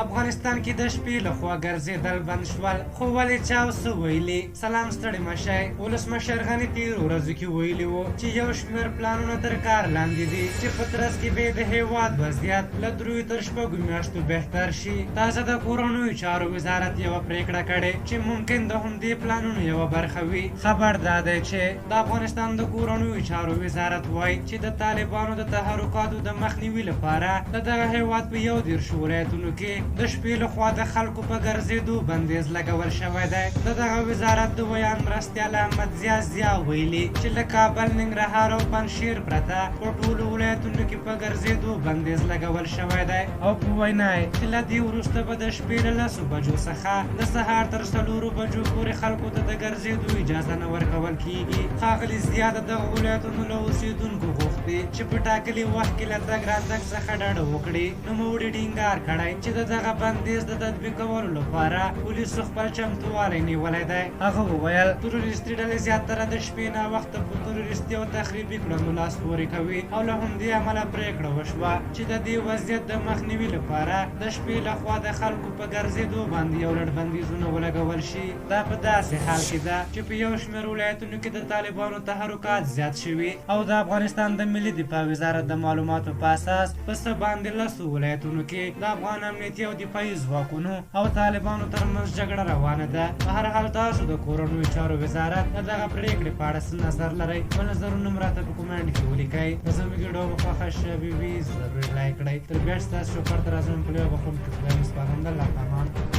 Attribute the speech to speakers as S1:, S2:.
S1: افغانستان کې د شپې لخوا ګرځېدل بند شول، خو ولې چا څه ویلي؟ سلام ستړي مه شئ. ولسمشر غني تېرو ورځو کې ویلي وو چې یو شمېر پلانونه تر کار لاندې دي چې په ترڅ کې به د هېواد وضعیت له 3 تر 6 میاشتو بهتر شي. تازه د کورنیو چارو وزارت یوه پرېکړه کړې چې ممکن د همدې پلانونو یوه برخه وي. خبر دا دی چې د افغانستان د کورنیو چارو وزارت وایي چې د طالبانو د تحرکاتو د مخنیوي لپاره د دغه هېواد په 11 ولایتونو کې د شپې لخوا د خلکو په ګرځېدو بندیز لګول شوی دی. د دغه وزارت د ویان مرستیال احمد ضیا ویلي چې له کابل، ننګرهار او پنجشیر پرته په ټولو ولایتونو کې په ګرځېدو بندیز لګول شوی دی او په وینا یې چې له دې وروسته به د شپې له 10 بجو څخه د سهار تر 4 بجو پورې خلکو ته د ګرځېدو اجازه نه ورکول کیږي. ښاغلي ضیا د دغه ولایتونو له اوسېدونکو غوښتي چې په ټاکلي وخت کې له تګ راتګ څخه ډډه وکړي. نوموړي ټینګار کړی چې د دغه بندیز د تطبیقولو لپاره پولیسو خپل چمتووالی نیولی دی. هغه وویل تروریستي ډلې زیاتره د شپې ناوخته په تروریستي او تخریبي کړنو لاس پورې کوي او له همدې امله پرېکړه وشوه چې د دې وضعیت د مخنیوي لپاره د شپې لخوا د خلکو په ګرځېدو باندې یو لړ بندیزونه ولګول شي. دا په داسې حال کې ده چې په یو شمېر ولایتونو کې د طالبانو تحرکات زیات شوي او د افغانستان د ملي دفاع وزارت د معلوماتو په اساس په څه باندې 10 ولایتونو کې د افغان امنیتي او دفاعي ځواکونو او طالبانو ترمنځ جګړه روانه ده. په هر حال تاسو د کورنیو چارو وزارت د دغه پرېکړې په اړه څه نظر لرئ؟ په نظرونه مو راته په کومنټ کې ولیکئ. که زموږ ویډیو مو خوښه شوې وي ضرور لایک کړئ. تر بیا چې تاسو چوپړ ته راځم په یو بخښونکي خدای مو سپارم. د الله په امان.